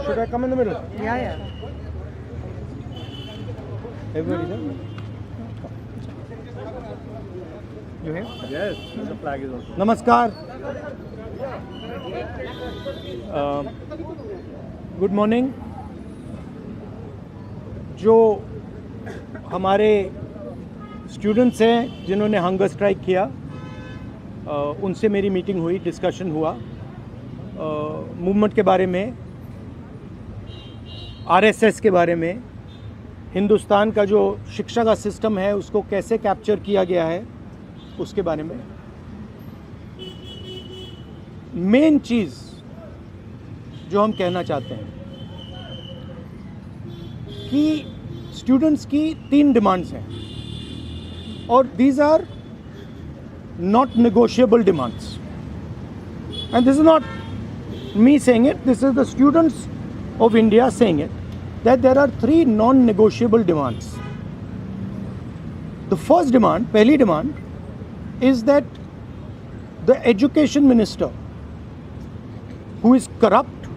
Should I come in the middle? Yeah. Everybody there? You here? Yes, the flag is also. नमस्कार. Good morning. जो हमारे students हैं जिन्होंने hunger strike किया, उनसे मेरी मीटिंग हुई, डिस्कशन हुआ मूवमेंट के बारे में, आरएसएस के बारे में, हिंदुस्तान का जो शिक्षा का सिस्टम है उसको कैसे कैप्चर किया गया है उसके बारे में. मेन चीज़ जो हम कहना चाहते हैं कि स्टूडेंट्स की 3 डिमांड्स हैं और these are not negotiable demands. And this is not me saying it, this is the students of India saying it, that there are 3 non-negotiable demands. The first demand, pehli demand, is that the education minister, who is corrupt,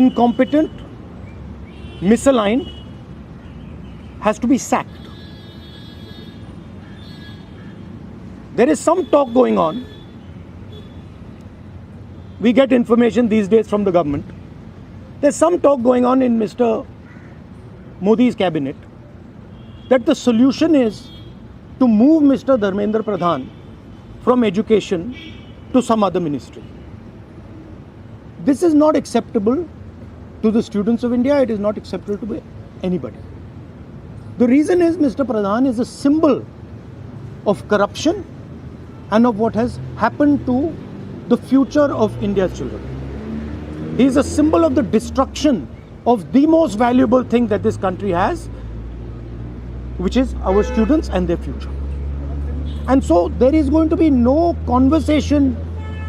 incompetent, misaligned, has to be sacked. There is some talk going on. We get information these days from the government. There's some talk going on in Mr. Modi's cabinet that the solution is to move Mr. Dharmendra Pradhan from education to some other ministry. This is not acceptable to the students of India. It is not acceptable to anybody. The reason is Mr. Pradhan is a symbol of corruption and of what has happened to the future of India's children. He is a symbol of the destruction of the most valuable thing that this country has, which is our students and their future. And so there is going to be no conversation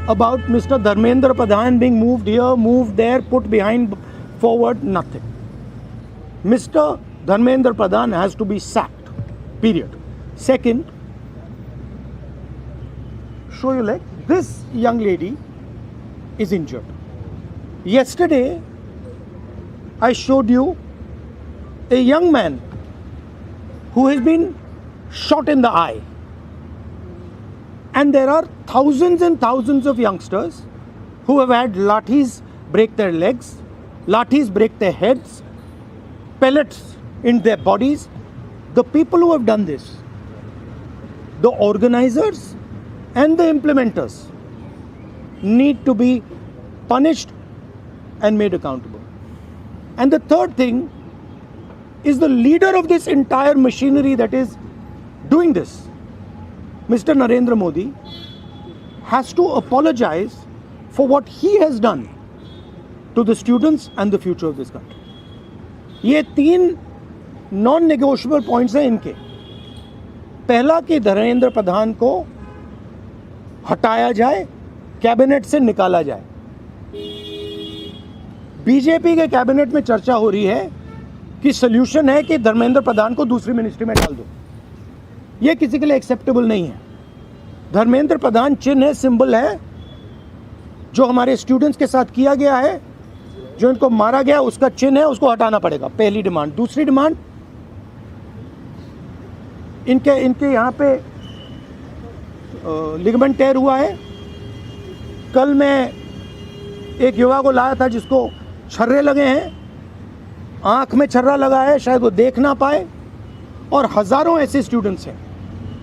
about Mr. Dharmendra Pradhan being moved here, moved there, put behind, forward, nothing. Mr. Dharmendra Pradhan has to be sacked, period. Second, show your leg. This young lady is injured. Yesterday, I showed you a young man who has been shot in the eye. And there are thousands and thousands of youngsters who have had lathis break their legs, lathis break their heads, pellets in their bodies. The people who have done this, the organizers and the implementers, need to be punished and made accountable. And the third thing is the leader of this entire machinery that is doing this, Mr. Narendra Modi, has to apologize for what he has done to the students and the future of this country. ये 3 non-negotiable points हैं इनके. पहला कि धर्मेंद्र प्रधान को हटाया जाए, cabinet से निकाला जाए. बीजेपी के कैबिनेट में चर्चा हो रही है कि सॉल्यूशन है कि धर्मेंद्र प्रधान को दूसरी मिनिस्ट्री में डाल दो. यह किसी के लिए एक्सेप्टेबल नहीं है. धर्मेंद्र प्रधान चिन्ह है, सिंबल है, जो हमारे स्टूडेंट्स के साथ किया गया है, जो इनको मारा गया उसका चिन्ह है, उसको हटाना पड़ेगा. पहली डिमांड. दूसरी डिमांड, इनके यहाँ पे लिगामेंट टेयर हुआ है. कल मैं एक युवा को लाया था जिसको छर्रे लगे हैं, आंख में छर्रा लगा है, शायद वो देख ना पाए. और हज़ारों ऐसे स्टूडेंट्स हैं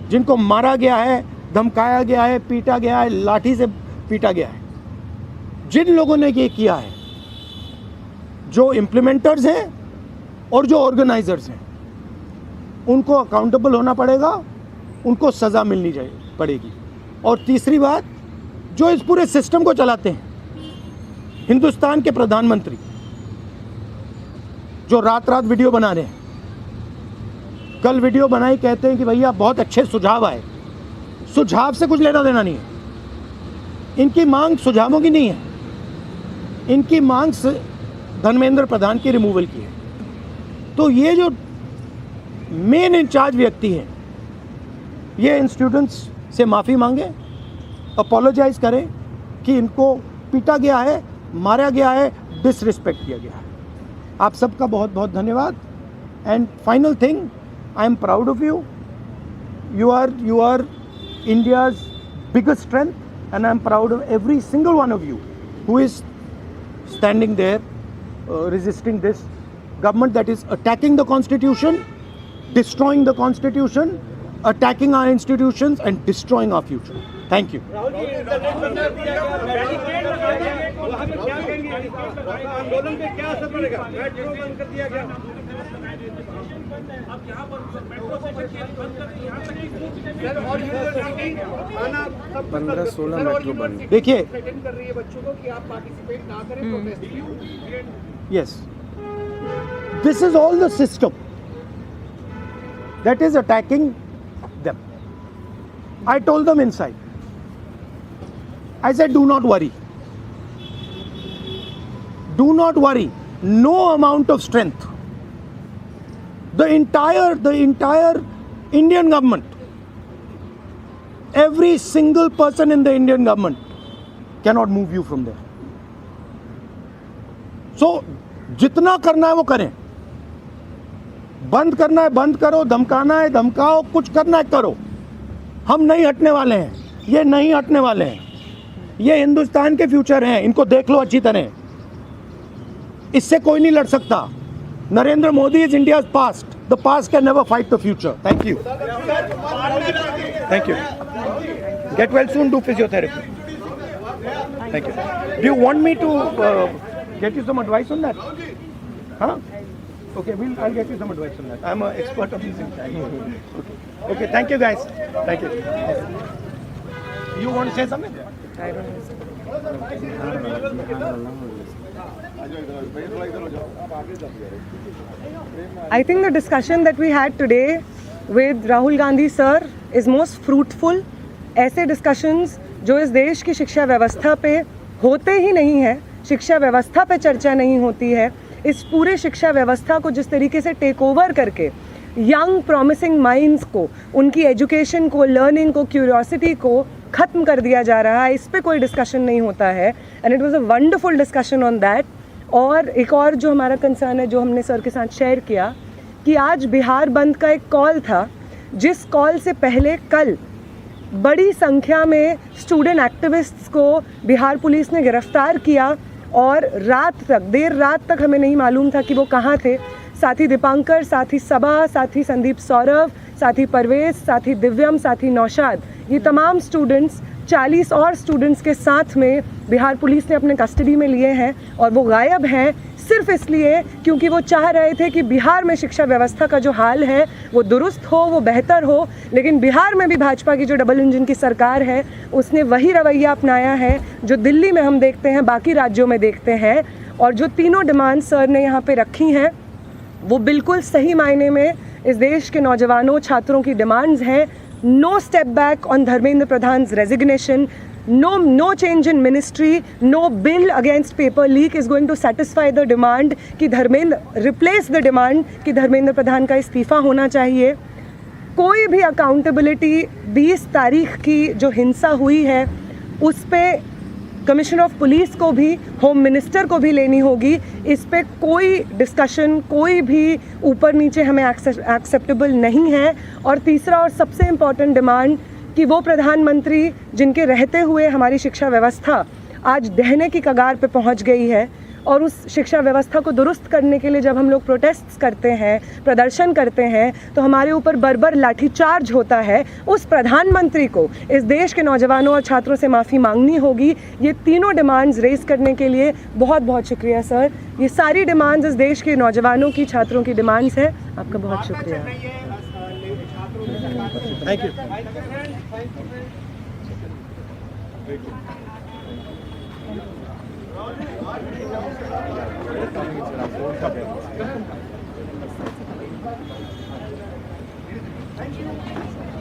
जिनको मारा गया है, धमकाया गया है, पीटा गया है, लाठी से पीटा गया है. जिन लोगों ने ये किया है, जो इम्प्लीमेंटर्स हैं और जो ऑर्गेनाइजर्स हैं, उनको अकाउंटेबल होना पड़ेगा, उनको सज़ा मिलनी पड़ेगी. और तीसरी बात, जो इस पूरे सिस्टम को चलाते हैं, हिंदुस्तान के प्रधानमंत्री, जो रात रात वीडियो बना रहे हैं, कल वीडियो बनाई, कहते हैं कि भैया बहुत अच्छे सुझाव आए. सुझाव से कुछ लेना देना नहीं है. इनकी मांग सुझावों की नहीं है, इनकी मांग धर्मेंद्र प्रधान की रिमूवल की है. तो ये जो मेन इंचार्ज व्यक्ति हैं, ये इन स्टूडेंट्स से माफ़ी मांगे, अपोलोजाइज करें कि इनको पीटा गया है, मारा गया है, डिसरिस्पेक्ट किया गया है। आप सबका बहुत बहुत धन्यवाद। And final thing, I am proud of you. You are India's biggest strength, and I am proud of every single one of you who is standing there resisting this government that is attacking the constitution, destroying the constitution, attacking our institutions and destroying our future. Thank you. आंदोलन पे क्या असर पड़ेगा? Metro बंद कर दिया गया। अब यहाँ पर मेट्रो को बंद कर दी, यहाँ तक कि सर और यूनिवर्सिटी आना 15-16 मेट्रो बंद। देखिए, थ्रेटन कर रही है बच्चों को कि आप पार्टिसिपेट ना करें protest. yes, this is all the system that is attacking them. I told them inside. I said, do not worry. Do not worry. No amount of strength. The entire Indian government, every single person in the Indian government cannot move you from there. So, जितना करना है वो करें। बंद करना है बंद करो, धमकाना है धमकाओ, कुछ करना है करो। हम नहीं हटने वाले हैं, ये नहीं हटने वाले हैं। ये हिंदुस्तान के फ्यूचर हैं, इनको देख लो अच्छी तरह। इससे कोई नहीं लड़ सकता। Narendra Modi is India's past. The past can never fight the future. Thank you, thank you. Get well soon, do physiotherapy. Thank you. Do you want me to get you some advice on that? Huh? Okay, I'll get you some advice on that. I'm an expert of these things. Okay, thank you guys. Thank you. You want to say something? I don't know. I think the discussion that we had today with Rahul Gandhi sir is most fruitful. ऐसे discussions जो इस देश की शिक्षा व्यवस्था पे होते ही नहीं है, शिक्षा व्यवस्था पे चर्चा नहीं होती है, इस पूरे शिक्षा व्यवस्था को जिस तरीके से टेक ओवर करके यंग प्रॉमिसिंग माइंड्स को, उनकी एजुकेशन को, लर्निंग को, क्यूरियोसिटी को ख़त्म कर दिया जा रहा है, इस पे कोई डिस्कशन नहीं होता है। And it was a wonderful discussion on that. और एक और जो हमारा कंसर्न है, जो हमने सर के साथ शेयर किया, कि आज बिहार बंद का एक कॉल था, जिस कॉल से पहले कल बड़ी संख्या में स्टूडेंट एक्टिविस्ट्स को बिहार पुलिस ने गिरफ्तार किया और रात तक, देर रात तक हमें नहीं मालूम था कि वो कहाँ थे। साथी दीपांकर, साथी सबा, साथी संदीप सौरभ, साथी परवेज, साथी दिव्यम, साथी नौशाद, ये तमाम स्टूडेंट्स 40 और स्टूडेंट्स के साथ में बिहार पुलिस ने अपने कस्टडी में लिए हैं और वो गायब हैं सिर्फ इसलिए क्योंकि वो चाह रहे थे कि बिहार में शिक्षा व्यवस्था का जो हाल है वो दुरुस्त हो, वो बेहतर हो। लेकिन बिहार में भी भाजपा की जो डबल इंजन की सरकार है उसने वही रवैया अपनाया है जो दिल्ली में हम देखते हैं, बाकी राज्यों में देखते हैं। और जो तीनों डिमांड सर ने यहाँ पे रखी हैं वो बिल्कुल सही मायने में इस देश के नौजवानों, छात्रों की डिमांड्स हैं। No step back on Dharmendra Pradhan's resignation, no change in ministry, no bill against paper leak is going to satisfy the demand कि धर्मेंद्र replace the demand कि धर्मेंद्र प्रधान का इस्तीफा होना चाहिए। कोई भी अकाउंटेबिलिटी 20 तारीख की जो हिंसा हुई है उस पे कमिश्नर ऑफ पुलिस को भी, होम मिनिस्टर को भी लेनी होगी। इस पे कोई डिस्कशन, कोई भी ऊपर नीचे हमें एक्सेप्टेबल नहीं है। और तीसरा और सबसे इम्पॉर्टेंट डिमांड कि वो प्रधानमंत्री जिनके रहते हुए हमारी शिक्षा व्यवस्था आज ढहने की कगार पे पहुंच गई है, और उस शिक्षा व्यवस्था को दुरुस्त करने के लिए जब हम लोग प्रोटेस्ट करते हैं, प्रदर्शन करते हैं, तो हमारे ऊपर बर्बर लाठीचार्ज होता है। उस प्रधानमंत्री को इस देश के नौजवानों और छात्रों से माफ़ी मांगनी होगी। ये तीनों डिमांड्स रेज़ करने के लिए बहुत बहुत शुक्रिया सर। ये सारी डिमांड्स इस देश के नौजवानों की, छात्रों की डिमांड्स है। आपका बहुत शुक्रिया। Thank you. Thank you.